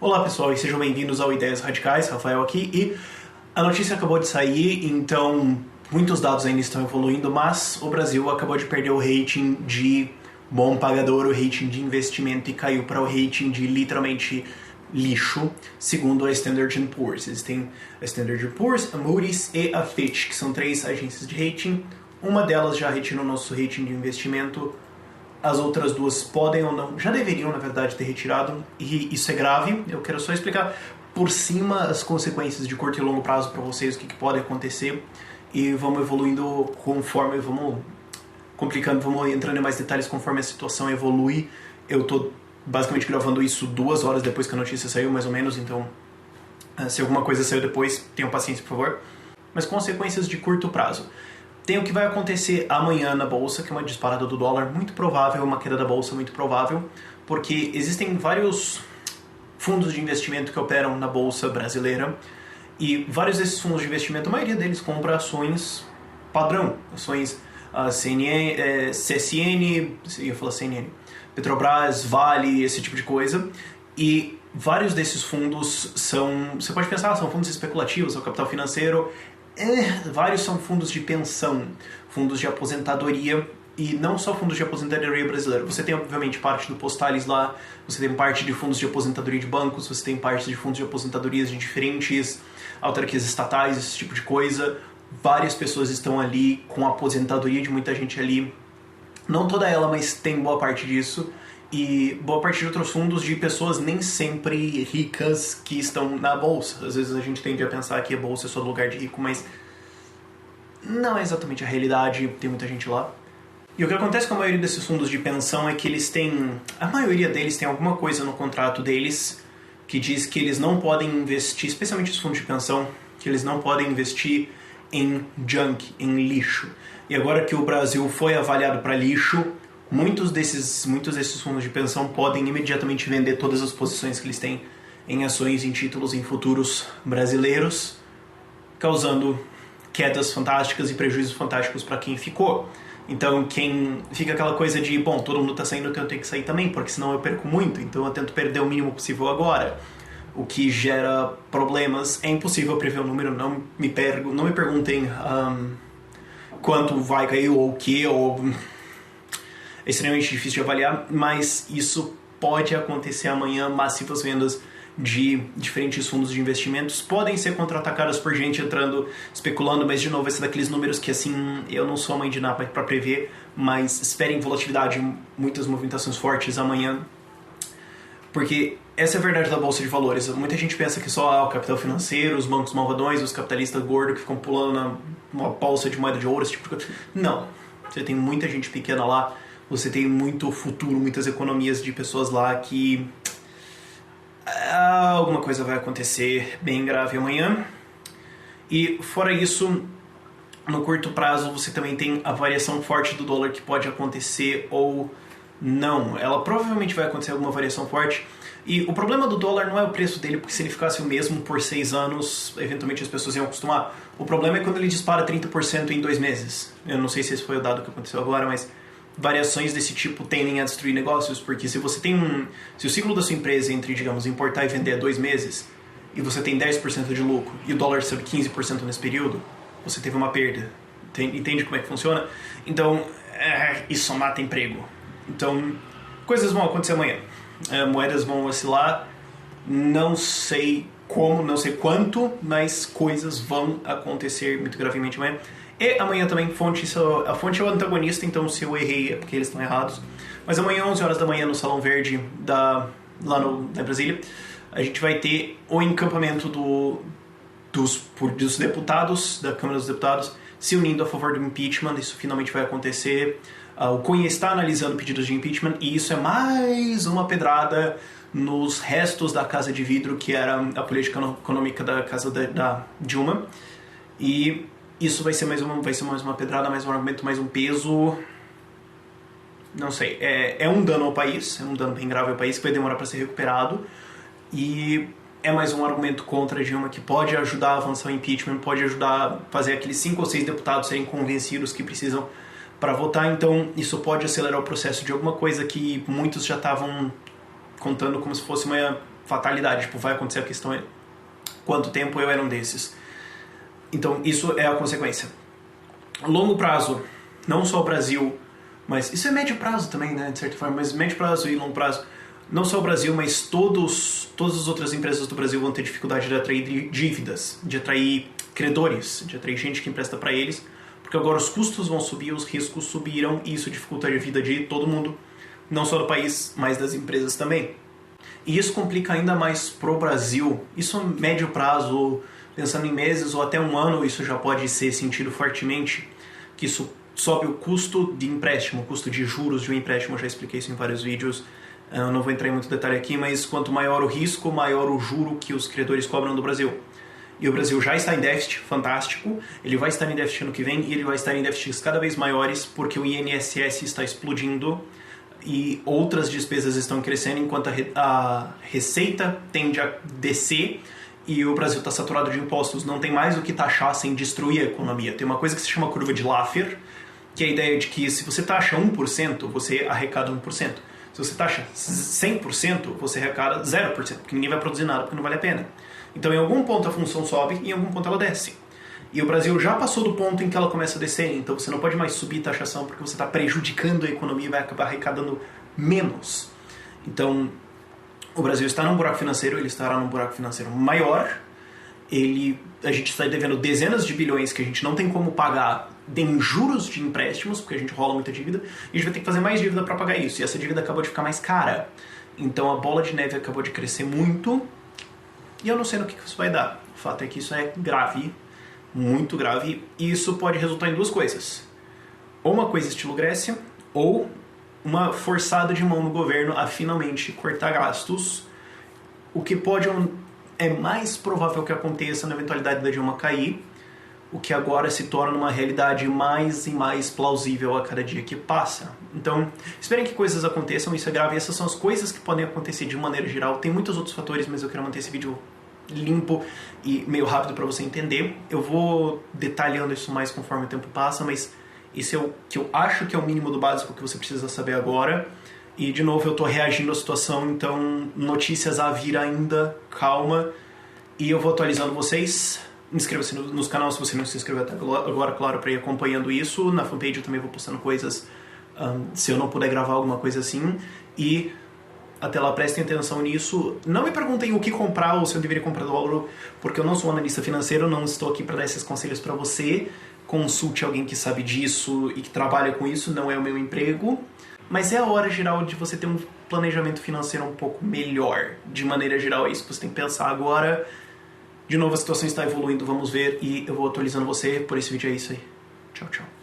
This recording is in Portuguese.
Olá pessoal e sejam bem-vindos ao Ideias Radicais, Rafael aqui, e a notícia acabou de sair, então muitos dados ainda estão evoluindo, mas o Brasil acabou de perder o rating de bom pagador, o rating de investimento, e caiu para o rating de literalmente lixo, segundo a Standard & Poor's. Existem a Standard & Poor's, a Moody's e a Fitch, que são três agências de rating. Uma delas já retirou nosso rating de investimento. As outras duas podem ou não, já deveriam, na verdade, ter retirado, e isso é grave. Eu quero só explicar por cima as consequências de curto e longo prazo para vocês, o que pode acontecer, e vamos evoluindo conforme, vamos complicando, vamos entrando em mais detalhes conforme a situação evolui. Eu tô basicamente gravando isso 2 horas depois que a notícia saiu, mais ou menos, então se alguma coisa saiu depois, tenham paciência, por favor. Mas consequências de curto prazo. Tem o que vai acontecer amanhã na Bolsa, que é uma disparada do dólar muito provável, uma queda da Bolsa muito provável, porque existem vários fundos de investimento que operam na Bolsa brasileira, e vários desses fundos de investimento, a maioria deles compra ações padrão, ações CNN, CSN, eu ia falar CNN, Petrobras, Vale, esse tipo de coisa, e vários desses fundos são, você pode pensar, são fundos especulativos, são capital financeiro. Vários são fundos de pensão, fundos de aposentadoria, e não só fundos de aposentadoria brasileira. Você tem, obviamente, parte do Postales lá, você tem parte de fundos de aposentadoria de bancos, você tem parte de fundos de aposentadorias de diferentes autarquias estatais, esse tipo de coisa. Várias pessoas estão ali com a aposentadoria de muita gente ali. Não toda ela, mas tem boa parte disso. E boa parte de outros fundos de pessoas nem sempre ricas que estão na Bolsa. Às vezes a gente tende a pensar que a Bolsa é só lugar de rico, mas não é exatamente a realidade, tem muita gente lá. E o que acontece com a maioria desses fundos de pensão é que eles têm, a maioria deles tem alguma coisa no contrato deles que diz que eles não podem investir, especialmente os fundos de pensão, que eles não podem investir em junk, em lixo. E agora que o Brasil foi avaliado para lixo, muitos desses fundos de pensão podem imediatamente vender todas as posições que eles têm em ações, em títulos, em futuros brasileiros, causando quedas fantásticas e prejuízos fantásticos para quem ficou. Então, quem fica aquela coisa de, bom, todo mundo está saindo, então eu tenho que sair também, porque senão eu perco muito, então eu tento perder o mínimo possível agora, o que gera problemas. É impossível prever o número, não me perguntem quanto vai cair ou o que, ou... É extremamente difícil de avaliar, mas isso pode acontecer amanhã. Massivas vendas de diferentes fundos de investimentos podem ser contra-atacadas por gente entrando, especulando, mas de novo, esse é daqueles números que assim, eu não sou a mãe de Ná para prever, mas esperem volatilidade, muitas movimentações fortes amanhã, porque essa é a verdade da Bolsa de Valores. Muita gente pensa que só o capital financeiro, os bancos malvadões, os capitalistas gordos que ficam pulando numa bolsa de moeda de ouro, esse tipo de coisa. Não, você tem muita gente pequena lá. Você tem muito futuro, muitas economias de pessoas lá que alguma coisa vai acontecer bem grave amanhã. E fora isso, no curto prazo você também tem a variação forte do dólar que pode acontecer ou não. Ela provavelmente vai acontecer alguma variação forte. E o problema do dólar não é o preço dele, porque se ele ficasse o mesmo por 6 anos, eventualmente as pessoas iam acostumar. O problema é quando ele dispara 30% em 2 meses. Eu não sei se esse foi o dado que aconteceu agora, mas... variações desse tipo tendem a destruir negócios, porque se você tem se o ciclo da sua empresa entre, digamos, importar e vender 2 meses, e você tem 10% de lucro, e o dólar sobe 15% nesse período, você teve uma perda. Entende como é que funciona? Então, isso mata emprego. Então, coisas vão acontecer amanhã. Moedas vão oscilar, não sei como, não sei quanto, mas coisas vão acontecer muito gravemente amanhã. E amanhã também, a fonte é o antagonista, então se eu errei é porque eles estão errados. Mas amanhã, 11 horas da manhã, no Salão Verde, lá em Brasília, a gente vai ter o encampamento dos deputados, da Câmara dos Deputados, se unindo a favor do impeachment. Isso finalmente vai acontecer. O Cunha está analisando pedidos de impeachment, e isso é mais uma pedrada nos restos da Casa de Vidro, que era a política econômica da casa da Dilma. E... isso vai ser mais uma pedrada, mais um argumento, mais um peso. Não sei. É um dano ao país, é um dano bem grave ao país que vai demorar para ser recuperado. E é mais um argumento contra a Dilma que pode ajudar a avançar o impeachment, pode ajudar a fazer aqueles 5 ou 6 deputados serem convencidos que precisam para votar. Então isso pode acelerar o processo de alguma coisa que muitos já estavam contando como se fosse uma fatalidade, tipo, vai acontecer, a questão é quanto tempo. Eu era um desses. Então isso é a consequência. Longo prazo, não só o Brasil, mas isso é médio prazo também, né, de certa forma, mas médio prazo e longo prazo, não só o Brasil, mas todas as outras empresas do Brasil vão ter dificuldade de atrair dívidas, de atrair credores, de atrair gente que empresta para eles, porque agora os custos vão subir, os riscos subiram e isso dificulta a vida de todo mundo, não só do país, mas das empresas também. E isso complica ainda mais pro Brasil. Isso a médio prazo, pensando em meses ou até um ano, isso já pode ser sentido fortemente, que isso sobe o custo de empréstimo, o custo de juros de um empréstimo. Eu já expliquei isso em vários vídeos, eu não vou entrar em muito detalhe aqui, mas quanto maior o risco, maior o juro que os credores cobram do Brasil. E o Brasil já está em déficit, fantástico, ele vai estar em déficit ano que vem e ele vai estar em déficits cada vez maiores porque o INSS está explodindo e outras despesas estão crescendo enquanto a receita tende a descer e o Brasil está saturado de impostos, não tem mais o que taxar sem destruir a economia. Tem uma coisa que se chama curva de Laffer, que é a ideia de que se você taxa 1%, você arrecada 1%. Se você taxa 100%, você arrecada 0%, porque ninguém vai produzir nada, porque não vale a pena. Então, em algum ponto a função sobe e em algum ponto ela desce. E o Brasil já passou do ponto em que ela começa a descer, então você não pode mais subir taxação porque você está prejudicando a economia e vai acabar arrecadando menos. Então, o Brasil está num buraco financeiro, ele estará num buraco financeiro maior, a gente está devendo dezenas de bilhões que a gente não tem como pagar em juros de empréstimos, porque a gente rola muita dívida, e a gente vai ter que fazer mais dívida para pagar isso, e essa dívida acabou de ficar mais cara. Então a bola de neve acabou de crescer muito, e eu não sei no que isso vai dar. O fato é que isso é grave, muito grave, e isso pode resultar em duas coisas. Ou uma coisa estilo Grécia, ou uma forçada de mão no governo a finalmente cortar gastos, o que é mais provável que aconteça na eventualidade da Dilma cair, o que agora se torna uma realidade mais e mais plausível a cada dia que passa. Então, esperem que coisas aconteçam, isso é grave, essas são as coisas que podem acontecer de maneira geral. Tem muitos outros fatores, mas eu quero manter esse vídeo limpo e meio rápido para você entender. Eu vou detalhando isso mais conforme o tempo passa, mas isso é o que eu acho que é o mínimo do básico que você precisa saber agora. E, de novo, eu estou reagindo à situação, então notícias a vir ainda, calma. E eu vou atualizando vocês. Inscreva-se nos canais se você não se inscreveu até agora, claro, para ir acompanhando isso. Na fanpage eu também vou postando coisas, se eu não puder gravar alguma coisa assim. E até lá, prestem atenção nisso. Não me perguntem o que comprar ou se eu deveria comprar dólar, porque eu não sou analista financeiro, não estou aqui para dar esses conselhos para você. Consulte alguém que sabe disso e que trabalha com isso, não é o meu emprego. Mas é a hora geral de você ter um planejamento financeiro um pouco melhor. De maneira geral, é isso que você tem que pensar agora. De novo, a situação está evoluindo, vamos ver, e eu vou atualizando você. Por esse vídeo é isso aí. Tchau, tchau.